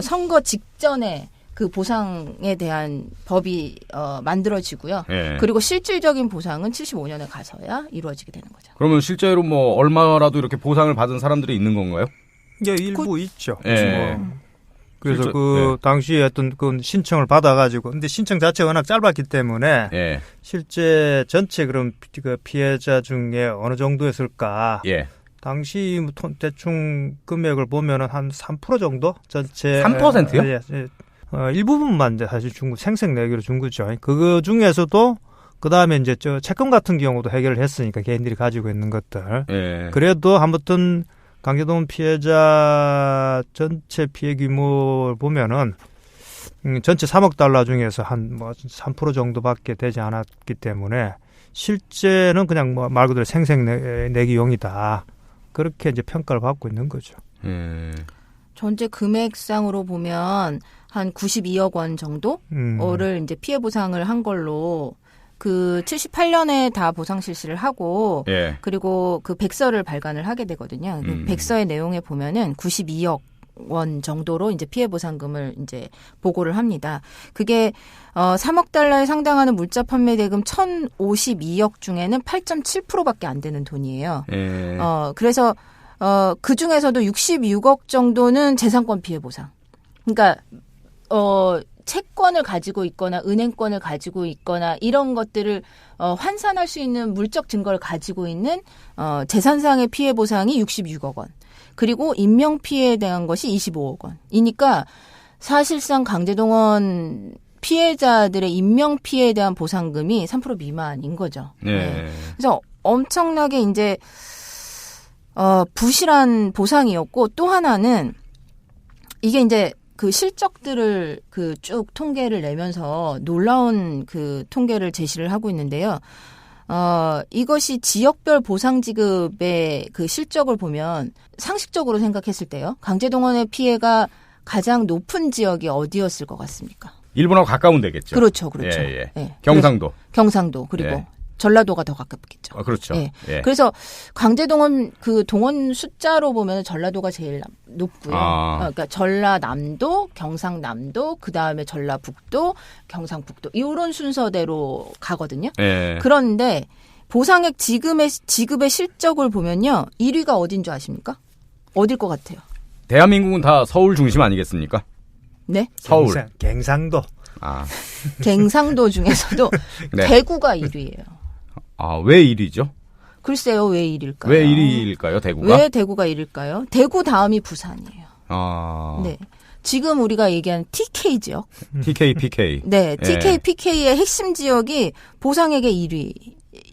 선거 직전에 그 보상에 대한 법이 만들어지고요. 그리고 실질적인 보상은 75년에 가서야 이루어지게 되는 거죠. 그러면 실제로 뭐 얼마라도 이렇게 보상을 받은 사람들이 있는 건가요? 예, 일부 있죠. 그래서 실제, 당시에 어떤 그 신청을 받아가지고, 근데 신청 자체가 워낙 짧았기 때문에, 실제 전체 그럼 그 피해자 중에 어느 정도였을까? 당시 대충 금액을 보면은 한 3% 정도? 전체. 3%요? 일부분만 사실 생색 내기로 준 거죠. 그거 중에서도, 그 다음에 이제 채권 같은 경우도 해결을 했으니까, 개인들이 가지고 있는 것들. 그래도 아무튼, 강제동원 피해자 전체 피해 규모를 보면은 전체 3억 달러 중에서 한 3% 정도밖에 되지 않았기 때문에 실제는 그냥 말 그대로 생색내기용이다. 그렇게 이제 평가를 받고 있는 거죠. 전체 금액상으로 보면 한 92억 원 정도를 이제 피해 보상을 한 걸로 그 78년에 다 보상 실시를 하고 그리고 그 백서를 발간을 하게 되거든요. 그 백서의 내용에 보면은 92억 원 정도로 이제 피해 보상금을 이제 보고를 합니다. 그게 3억 달러에 상당하는 물자 판매 대금 1,052억 중에는 8.7%밖에 안 되는 돈이에요. 그래서 그 중에서도 66억 정도는 재산권 피해 보상. 그러니까 채권을 가지고 있거나 은행권을 가지고 있거나 이런 것들을 환산할 수 있는 물적 증거를 가지고 있는 재산상의 피해 보상이 66억 원. 그리고 인명 피해에 대한 것이 25억 원이니까 사실상 강제동원 피해자들의 인명 피해에 대한 보상금이 3% 미만인 거죠. 네. 그래서 엄청나게 이제 부실한 보상이었고 또 하나는 이게 이제 그 실적들을 그 쭉 통계를 내면서 놀라운 그 통계를 제시를 하고 있는데요. 이것이 지역별 보상 지급의 그 실적을 보면 상식적으로 생각했을 때요. 강제동원의 피해가 가장 높은 지역이 어디였을 것 같습니까? 일본하고 가까운 데겠죠. 그렇죠. 예. 예. 경상도. 경상도 그리고 예. 전라도가 더 가깝겠죠. 그렇죠. 예. 예. 그래서 강제동원 그 동원 숫자로 보면 전라도가 제일 높고요. 그러니까 전라남도, 경상남도, 그 다음에 전라북도, 경상북도 이런 순서대로 가거든요. 예. 그런데 보상액 지급의 실적을 보면요, 1위가 어딘 줄 아십니까? 어딜 것 같아요? 대한민국은 다 서울 중심 아니겠습니까? 네. 서울. 갱상도. 갱상도 중에서도 네. 대구가 1위예요. 왜 1위죠? 글쎄요, 왜 1위일까요? 왜 1위일까요, 대구가? 왜 대구가 1위일까요? 대구 다음이 부산이에요. 네. 지금 우리가 얘기한 TK 지역. TK, PK. 네, TK, PK의 핵심 지역이 보상액의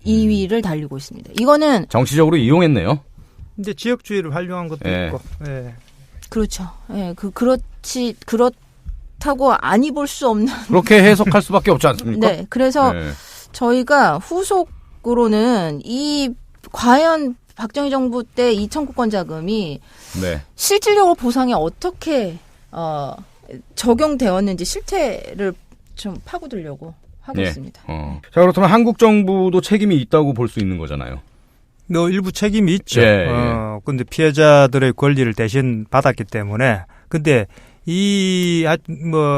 2위를 달리고 있습니다. 이거는 정치적으로 이용했네요. 근데 지역주의를 활용한 것도 있고. 예. 그렇죠. 예, 그렇다고 아니 볼 수 없는. 그렇게 해석할 수밖에 없지 않습니까? 네, 그래서 저희가 후속으로는 과연 박정희 정부 때 이 청구권 자금이 실질적으로 보상에 어떻게 적용되었는지 실태를 좀 파고들려고 하고 있습니다. 자, 그렇다면 한국 정부도 책임이 있다고 볼 수 있는 거잖아요. 일부 책임이 있죠. 예. 근데 피해자들의 권리를 대신 받았기 때문에. 근데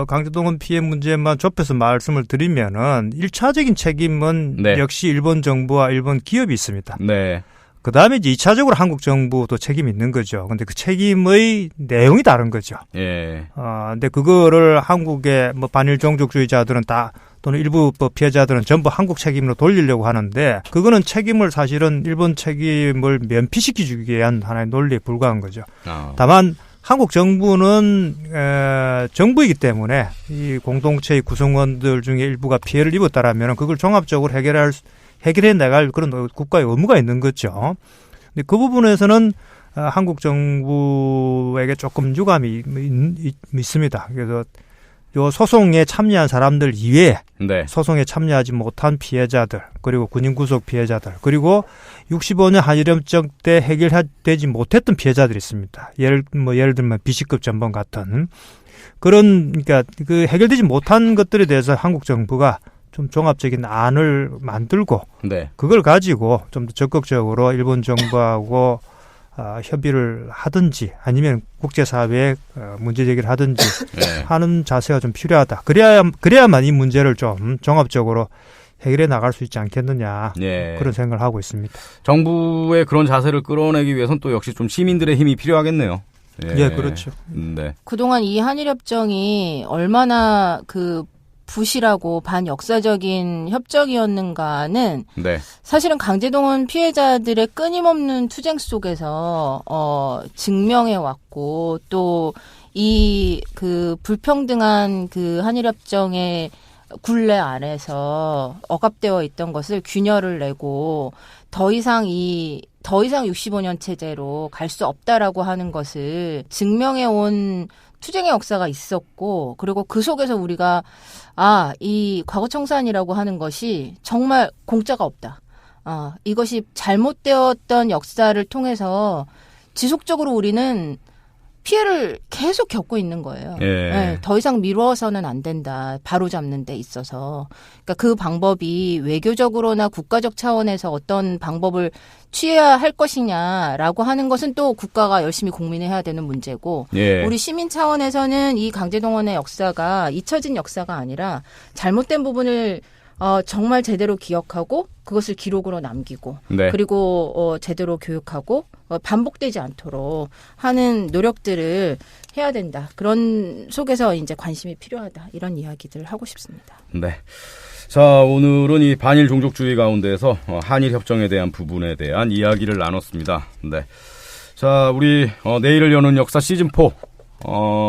강제동원 피해 문제만 좁혀서 말씀을 드리면은 1차적인 책임은 역시 일본 정부와 일본 기업이 있습니다. 네. 그 다음에 이제 2차적으로 한국 정부도 책임이 있는 거죠. 근데 그 책임의 내용이 다른 거죠. 예. 근데 그거를 한국의 반일 종족주의자들은 또는 일부 피해자들은 전부 한국 책임으로 돌리려고 하는데, 그거는 책임을 사실은 일본 책임을 면피시키기 위한 하나의 논리에 불과한 거죠. 다만 한국 정부는 정부이기 때문에 이 공동체의 구성원들 중에 일부가 피해를 입었다라면 그걸 종합적으로 해결해 나갈 그런 국가의 의무가 있는 거죠. 근데 그 부분에서는 한국 정부에게 조금 유감이 있습니다. 그래서 요 소송에 참여한 사람들 이외에 소송에 참여하지 못한 피해자들, 그리고 군인 구속 피해자들, 그리고 65년 한일협정 때 해결되지 못했던 피해자들이 있습니다. 예를 들면 B급 전범 같은 그러니까 그 해결되지 못한 것들에 대해서 한국 정부가 좀 종합적인 안을 만들고 그걸 가지고 좀 더 적극적으로 일본 정부하고 협의를 하든지 아니면 국제사회에 문제 제기를 하든지 하는 자세가 좀 필요하다. 그래야만 이 문제를 좀 종합적으로 해결해 나갈 수 있지 않겠느냐. 그런 생각을 하고 있습니다. 정부의 그런 자세를 끌어내기 위해서는 또 역시 좀 시민들의 힘이 필요하겠네요. 그렇죠. 그동안 이 한일협정이 얼마나 부실하고 반역사적인 협정이었는가는 사실은 강제동원 피해자들의 끊임없는 투쟁 속에서 증명해 왔고, 또 이 불평등한 한일협정의 굴레 안에서 억압되어 있던 것을 균열을 내고 더 이상 65년 체제로 갈 수 없다라고 하는 것을 증명해 온 투쟁의 역사가 있었고, 그리고 그 속에서 우리가 이 과거청산이라고 하는 것이 정말 공짜가 없다. 이것이 잘못되었던 역사를 통해서 지속적으로 우리는 피해를 계속 겪고 있는 거예요. 더 이상 미뤄서는 안 된다. 바로잡는 데 있어서. 그러니까 그 방법이 외교적으로나 국가적 차원에서 어떤 방법을 취해야 할 것이냐라고 하는 것은 또 국가가 열심히 고민해야 되는 문제고, 우리 시민 차원에서는 이 강제동원의 역사가 잊혀진 역사가 아니라 잘못된 부분을 정말 제대로 기억하고 그것을 기록으로 남기고 네. 그리고 제대로 교육하고 반복되지 않도록 하는 노력들을 해야 된다. 그런 속에서 이제 관심이 필요하다. 이런 이야기들을 하고 싶습니다. 네. 자, 오늘은 이 반일 종족주의 가운데서 한일 협정에 대한 부분에 대한 이야기를 나눴습니다. 네. 자, 우리 내일을 여는 역사 시즌4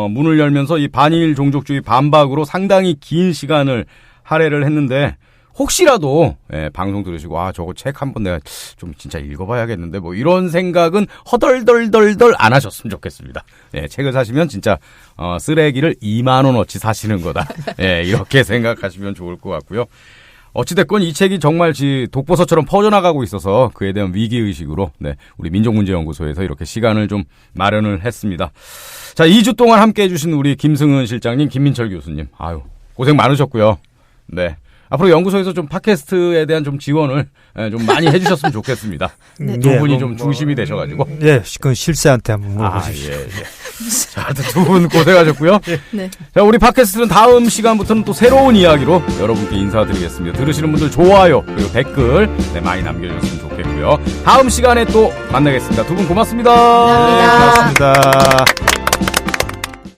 문을 열면서 이 반일 종족주의 반박으로 상당히 긴 시간을 할애를 했는데 혹시라도 방송 들으시고 저거 책 한번 내가 좀 진짜 읽어봐야겠는데 뭐 이런 생각은 허덜덜덜덜 안 하셨으면 좋겠습니다. 책을 사시면 진짜 쓰레기를 2만 원어치 사시는 거다. 이렇게 생각하시면 좋을 것 같고요. 어찌됐건 이 책이 정말 독버섯처럼 퍼져나가고 있어서 그에 대한 위기의식으로 우리 민족문제연구소에서 이렇게 시간을 좀 마련을 했습니다. 자, 2주 동안 함께해 주신 우리 김승은 실장님, 김민철 교수님, 고생 많으셨고요. 네. 앞으로 연구소에서 좀 팟캐스트에 대한 좀 지원을 좀 많이 해주셨으면 좋겠습니다. 두 분이 좀 중심이 되셔가지고. 그건 실세한테 한번 물어보십시오. 자, 두 분 고생하셨고요. 네. 자, 우리 팟캐스트는 다음 시간부터는 또 새로운 이야기로 여러분께 인사드리겠습니다. 들으시는 분들 좋아요 그리고 댓글 많이 남겨주셨으면 좋겠고요. 다음 시간에 또 만나겠습니다. 두 분 고맙습니다. 감사합니다. 고맙습니다.